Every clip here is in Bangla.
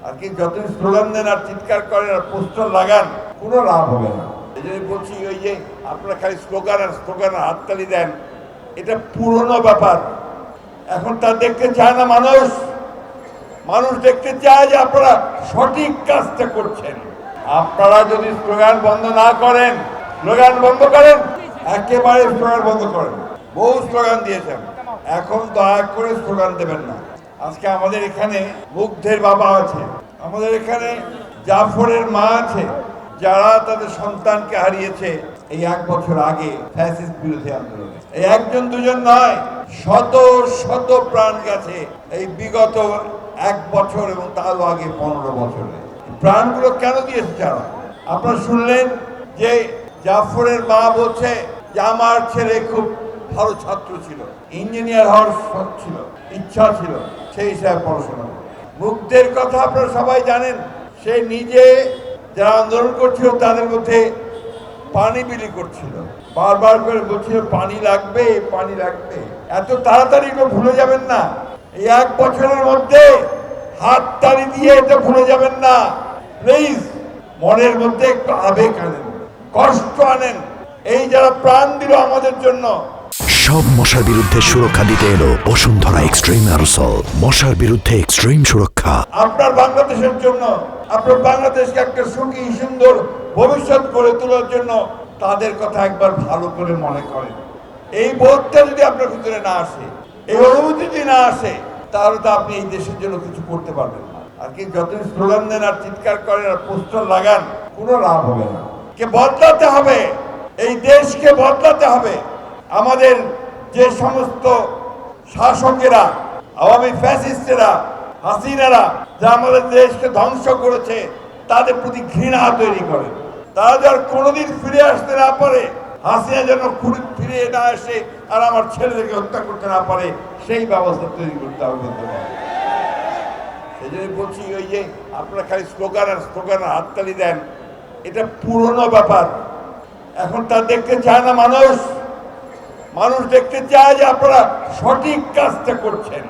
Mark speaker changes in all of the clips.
Speaker 1: আর কি যতই স্লোগান দেন আর চিৎকার করেন আর পোস্টার লাগান, কোনো লাভ হবে না। এই জন্য বলছি, ওই যে আপনারা খালি স্লোগান আর হাততালি দেন, এটা পুরনো ব্যাপার। এখন তা দেখতে চায় না মানুষ। মানুষ দেখতে চায় যে আপনারা সঠিক কাজটা করছেন। আপনারা যদি স্লোগান বন্ধ না করেন, স্লোগান বন্ধ করেন, একেবারে স্লোগান বন্ধ করেন। বহু স্লোগান দিয়েছেন, এখন দয়া করে স্লোগান দেবেন না। আজকে আমাদের এখানে মুগ্ধের বাবা আছে, আমাদের এখানে জাফরের মা আছে, যারা তাদের সন্তানকে হারিয়েছে এই 1 বছর আগে ফ্যাসিস্ট বিরোধী আন্দোলনে। এই একজন দুজন নয়, শত শত প্রাণ গেছে এই বিগত 1 বছর এবং তারও আগে 15 বছরে। প্রাণগুলো কেন দিয়েছে যারা? আপনারা শুনলেন যে জাফরের মা বলছে যে আমার ছেলে খুব ভালো ছাত্র ছিল, ইঞ্জিনিয়ার হওয়ার শখ ছিল, ইচ্ছা ছিল, সেই হিসাবে পড়াশোনা করে। মুগ্ধের কথা আপনারা সবাই জানেন, সে নিজে যারা আন্দোলন করছিল তাদের মধ্যে পানি বিলি করছিল, বারবার করে বলছিল পানি লাগবে, পানি লাগবে। এত তাড়াতাড়ি ভুলে যাবেন না। এই 1 বছরের মধ্যে হাত তালি দিয়ে এটা ভুলে যাবেন না। প্লিজ মনের মধ্যে একটু আবেগ আনেন, কষ্ট আনেন। এই যারা প্রাণ দিল আমাদের জন্য।
Speaker 2: সব মশার বিরুদ্ধে সুরক্ষা দিতে এলো বসুন্ধরা এক্সট্রিম অ্যারোসল। মশার বিরুদ্ধে এক্সট্রিম সুরক্ষা
Speaker 1: আপনার বাংলাদেশের জন্য, আপনার বাংলাদেশকে একটা সুখী সুন্দর ভবিষ্যৎ গড়ে তোলার জন্য তাদের কথা একবার ভালো করে মনে করেন। এই বোধটা যদি আপনার ভিতরে না আসে, এই অনুভূতি যদি না আসে, তাহলে তো আপনি এই দেশের জন্য কিছু করতে পারবেন না। আর কি যতই স্লোগান দেন আর চিৎকার করেন আর পোস্টার লাগান, কোনো লাভ হবে না। কে বদলাতে হবে, এই দেশকে বদলাতে হবে। আমাদের যে সমস্ত শাসকেরা, আওয়ামী ফ্যাসিস্টেরা, হাসিনারা, যা আমাদের দেশকে ধ্বংস করেছে, তাদের প্রতি ঘৃণা তৈরি করে। তারা যেন কোনোদিন ফিরে আসতে না পারে, হাসিনা যেন ফিরে না আসে আর আমার ছেলেদেরকে হত্যা করতে না পারে, সেই ব্যবস্থা তৈরি করতে হবে। সেই জন্য বলছি, ওই যে আপনারা খালি স্লোগান আর হাততালি দেন, এটা পুরনো ব্যাপার। এখন তা দেখতে চায় না মানুষ। মানুষ দেখতে চায় যে আপনারা সঠিক কাজটা করছেন।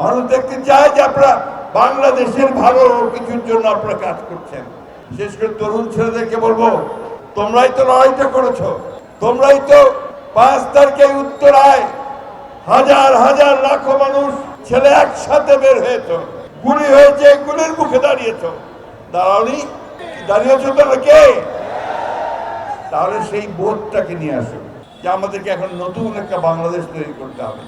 Speaker 1: মানুষ দেখতে চায় যে আপনারা বাংলাদেশের ভালো কিছুর জন্য আপনারা কাজ করছেন। বিশেষ করে তরুণ ছেলেদেরকে বলবো, তোমরাই তো লড়াইটা করেছো, তোমরাই তো 5 তারিখে উত্তরায় হাজার হাজার লাখো মানুষ ছেলে একসাথে বের হয়েছো, গুলি হয়েছে, গুলির মুখে দাঁড়িয়েছো। দাঁড়াওনি? দাঁড়িয়েছো তোমরা কে? তাহলে সেই বোধটাকে নিয়ে আসো যে আমাদেরকে এখন নতুন একটা বাংলাদেশ তৈরি করতে হবে।